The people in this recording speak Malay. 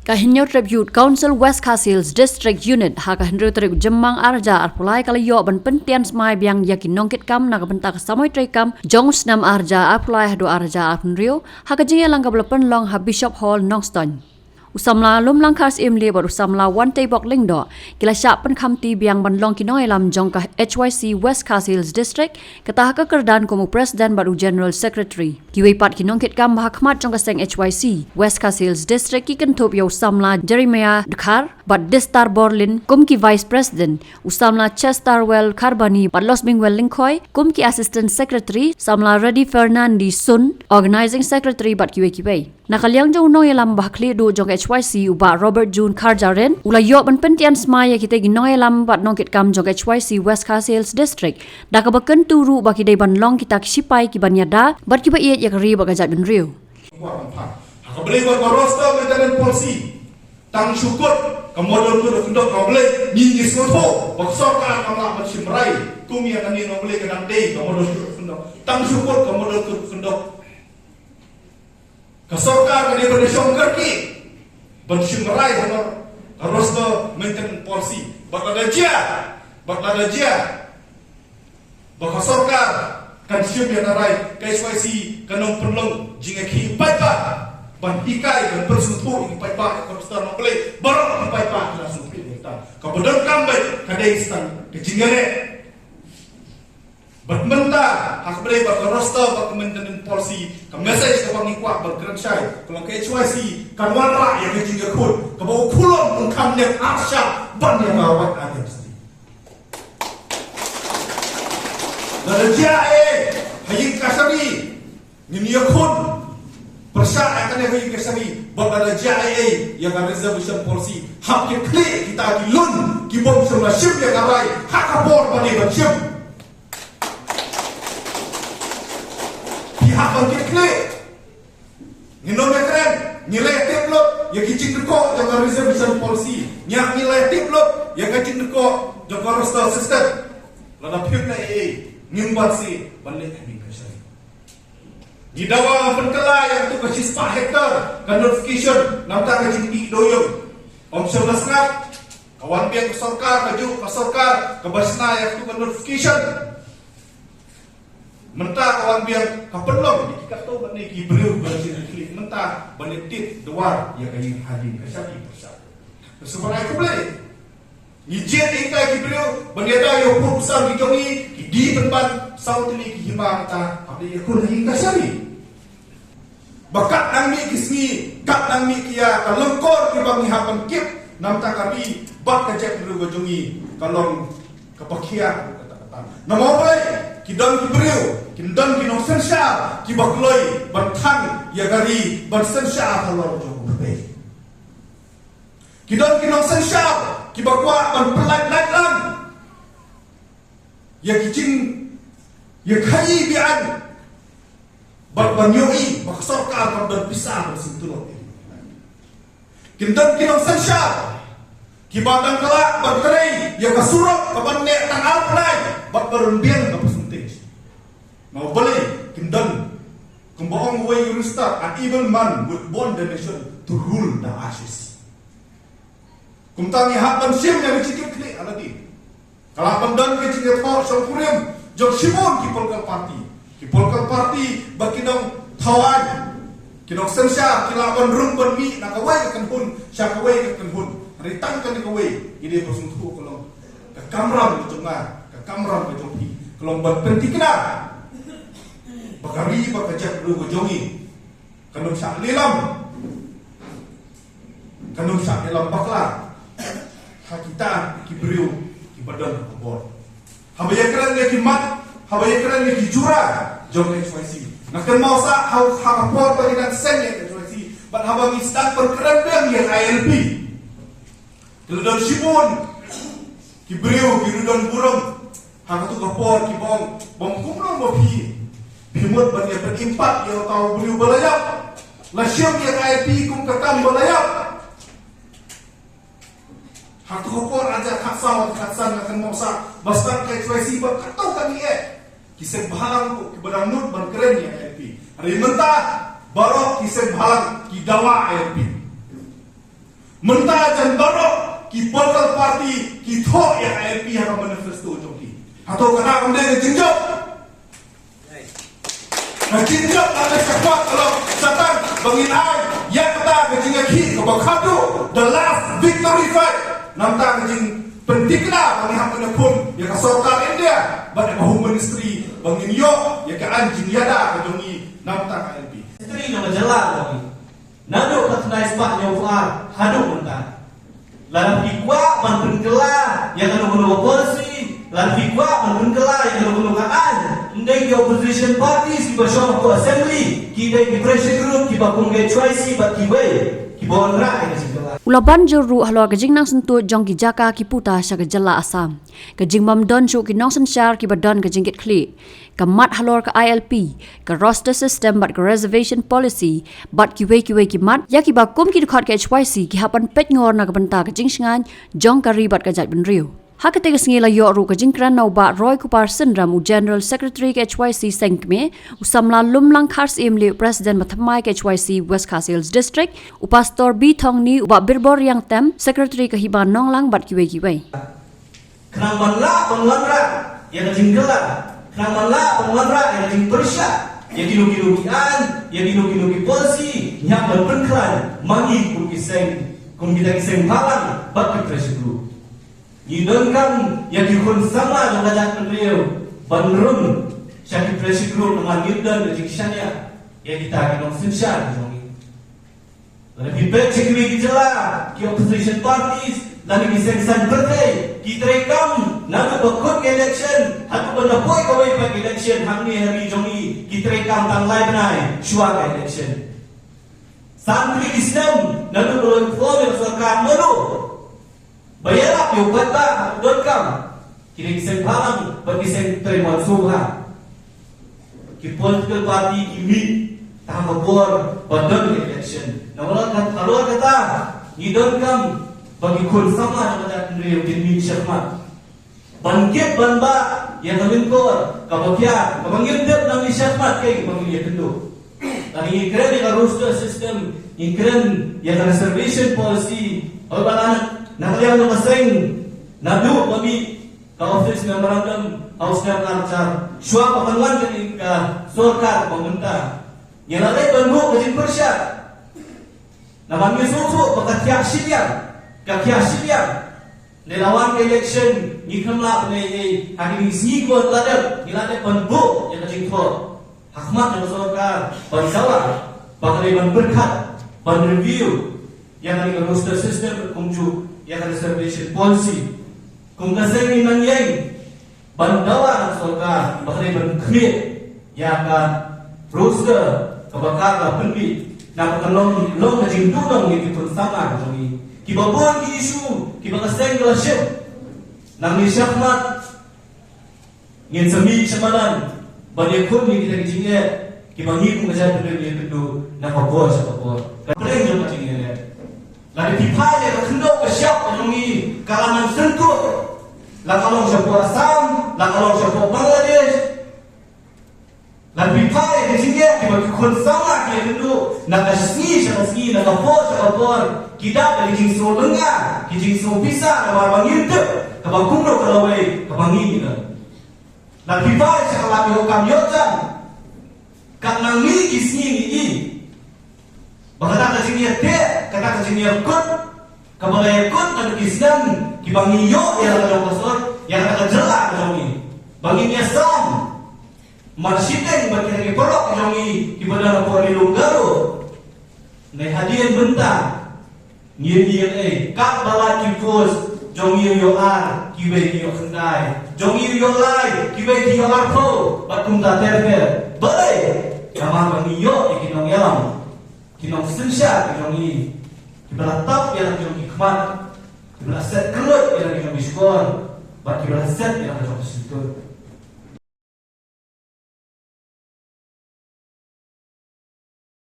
Kahinyo Tribute Council West Castles District Unit hakahinro trib jemang arja arpulai kalayo ban pentian smai biang yakin nongkit kam nagabentak samoy trekam jongs nam arja arpulai hadu arja arpunrio hakajiya langka belapen long ha Bishop Hall Nongston. Usamla lum langkas imli bar usamla one tay bok lingdo kila syak pen kamti biang ban long kinoi lam jongka HYC West Castles District ketah kekerdan komu Presiden baru General Secretary kiwi pat kinongkit kam bahakmat jongka seng HYC West Castles District ki kentup ya usamla Jeremiah Dukhar bat Destar Borlin kum ki Vice President usamla Chestarwell Karbani bat Los Bingwell Lingkoi kum ki Assistant Secretary samla Reddy Fernandez Sun Organizing Secretary bat kiwi kibai nakaliang jong no yalam bahkli do jong HYC uba Robert June Karjaren ula yok ban pentian smaya kita ginoi lam bat nongkit kam jong HYC West Castles District da ka baken turu baki dai ban long kita sipai ki ban yada bat ki ba iet yak ri bagajat ben riu ha beli bat roster maintenance policy tang syukur kemodon tu kendok ka beli ni soto bak sorka kala bat simrai tumi akan ni no beli kadang dei kemodon tu kendok tang syukur kemodon tu kendok Kasorkar kini berdesong kerki, bersyukurai dengan roster maintenance policy. Baklada dia, bakasorkar kan siap yang narai KSYC kanong perlong jingga ki paipa, ban ikai dan bersutu ini paipa roster nak boleh barang paipa kita supi kita. Kemudian kambai kadai stan kejingane. Bermenta, hak boleh bak roster bak maintenance policy, ke message ke bangi kuat bergerak syai. Kalau ke HYC kan warra yang kejingga kun, ke bau kulon ungkam yang arsya ban yang awat ada mesti. Dan dia haying kasari, ngini kun persya akan haying kasari, bak ada dia yang ada reservation policy, hak ke klik kita dilun, kibom semua ship yang arai, hak kapor bani bership. Pihak bangkit klik nginom keren nilai tiplot yang kicing dekok jangan reservation policy nyak nilai tiplot yang kicing dekok jangan roster system lada pihak na ngimbat si balik kami kasih di dawa penkela yang tu kasih 4 hektar kan notification nampak kicing di doyong om 11 ngap kawan biang kesorkar kaju kesorkar kebasna yang tu kan notification mentah kawan biang kapelong dikat tu bani kibriu bersin klik mentah bani tit dua ya kayu hadim kasati persat sebenarnya aku boleh nijit ingkai kibriu bani ada yo pusang dijongi di tempat saut ni hima mata tapi aku lagi kasari bakat nang mi kisni kat nang mi kia kalengkor ki bangi hapan kip nam ta kami bak kajak kibriu gojongi kalong kepakia kata-kata nama boleh kidang kibriu kidang kinong sensya kibakloi bantang ya gari bansensya halor jogo be kidang kinong sensya kibakwa ban pelak lam ya kicing ya kai bian banyoi baksorka ban pisah bersintulot kidang kinong sensya kibadang kelak berkerai ya kasurok kabanne tang alplay bak berundian ka percentage mau boleh kindan kumbaong way you start an evil man with born the nation to rule the ashes kumtangi hapan sim yang dicikir kini aladi kalau pandan ke cikir thor sangkuriam jok simon kipolkal party bakinong thawan kinong sensya kilaban rum bermi nakawai ke kanhun syakawai ke kanhun ritang kan dikawai ini bersuntuh kalau ke kamram ke jonga ke kamram ke jopi kalau berpenting kena bakari bakajak dulu gojongi kanung sak lilam bakla hakita kibriu kibadan kebon habaya keren dia kimat habaya keren dia kijura jong HYC nak mau sa hakapor bagian sen ya HYC bat habang istak perkeren dia ILP Kiludon sibun, kibriu, kiludon burung, hangatu kapor, kibong, bongkumlong mapi, bimut banyak berimpat yang tahu beliau belayap, lasyam yang IP kum ketam belayap, hangatu kapor aja kaksan akan mausa, bastan KSYC berkatau kami kisah bahalang ku kibadang nut berkeren yang IP, hari mentah, barok kisah bahalang kidawa IP. Mentah dan dorok ki political party ki thok yang ILP yang manifesto jong ki. Atau kena kemde jinjok. Nah jinjok ada sepat kalau satan bangin ai yang kata kejinga ki kebakadu the last victory fight. Namta kejing pentinglah bagi hamba pun ya ka sorkar India bagi home ministry bangin yo ya ka anjing yada kejongi namta ILP. Istri nama jelas lagi. Nado katnai spak nyofar hadu mentah. Lalu fikwa banten kelah yang anu polisi, lalu fikwa banten kelah yang anu kaan. Ndai di opposition parties di bersama ko assembly, kita di pressure group, kita kungai choice bat kiway, kita onra ini segala. Ulaban juru halor kejing nang sentuh jong ki jaka ki puta sya kejala asam. Kejing mamdon chu ki nong sensyar ki badon kejing kit kli. Kemat halor ke ILP, ke roster system bat ke reservation policy, bat ki wei ki mat, ya ki bakum ki dukhat ke HYC ki hapan pet ngor na kebenta kejing sngan jong kari bat kejat benriu. Ha ketika sengi la yo ru kejing kran nau ba Roy Kupar Sindram u General Secretary ke HYC Sengkme usamla lumlang khars imli President Mathamai ke HYC West Khasi District u Pastor B Thong ni u ba Birbor yang tem Secretary ke hiba nonglang bat ki wei. Kenang manla penguandra yang kejing kelah, kenang manla penguandra yang kejing persya, yang dilugi-lugian, yang dilugi-lugi polisi, yang berpenklan, mangi kun kita kiseng malang bat ke pressure group. Yidongkam yang dikun sama dengan kajat beliau bandrun syakir pressure group dengan yudon dan jiksanya yang kita akan sensyar lebih baik cekli gejala ki opposition parties dan kisengsan partai kita rekam nak berkut election atau berdapoi kawai pak election hari jongi kita rekam tanglai benai syuaga election santri Islam nak berform serkan mulu bayar yung bata doon kam kiniseng palang pag-iseng terima suha ki political party kimi tama bor badon election nawala kata ni doon kam bagi kun sama dengan Andrew Kinmi Sharma bangkit banba yang kami kor kabakya kabangin dep nang ni Sharma kay kabangin kendo lagi ikren yang roster system ikren yang reservation policy o balan nakalian na kasing nadu kami ka office memorandum house na karchar syua pakanwan kani ka sorkar pemerintah yang lalai bandu kajin persya naman misusu pakatyak siliang nelawan ke election ngikhamla ne hari si ko ladap nilade bandu yang kajin thor hakmat yang sorkar bansawa bakali ban berkat ban review yang ada roster system kumju yang reservation policy kung kasing iman yang bandawa ng sorka bakit ban kmit yang roster kabakar na pendi na pakalong long na jingdunong ng itong sama kami kibabon ki isu kibakaseng lasyon nang ni syakmat ngin sami syamalan banyakun ni kita kijingnya kibangi kung kasay pendi yung pindu na pabor sa pabor kapring yung kijingnya lagi pipanya ke kendok ke siap menungi kalangan sentuh lah kalau sebuah Assam lah kalau sebuah Bangladesh lagi pipanya ke sini dibagi kon sama ke kendok nak asni syasni nak kapor kita dari jingso lenga jingso bisa na bangin tu kabangkuno kalawai kabangi ni lagi pipanya sekalami hukam yotan kanang ni isni ni Bahkan kasih kata kasih kun, kabalai kun ada Islam, kibangi yo yang ada pasal, yang ada jelas kami, bangi Islam, marsyideng bagi lagi perok kami, kibadan apa ni lunggaru, naik hadiah bentang, ngiye kak balat kipus, jongi yo ar, kibai yo kendai, jongi yo lai, kibai yo arko, batum tak terke, balai, kamar bangi yo ikinong yalam. Kinong sensya kinong ini kibala tap yang kinong hikmat kibala set kelut yang kinong biskor bat kibala set yang kinong situ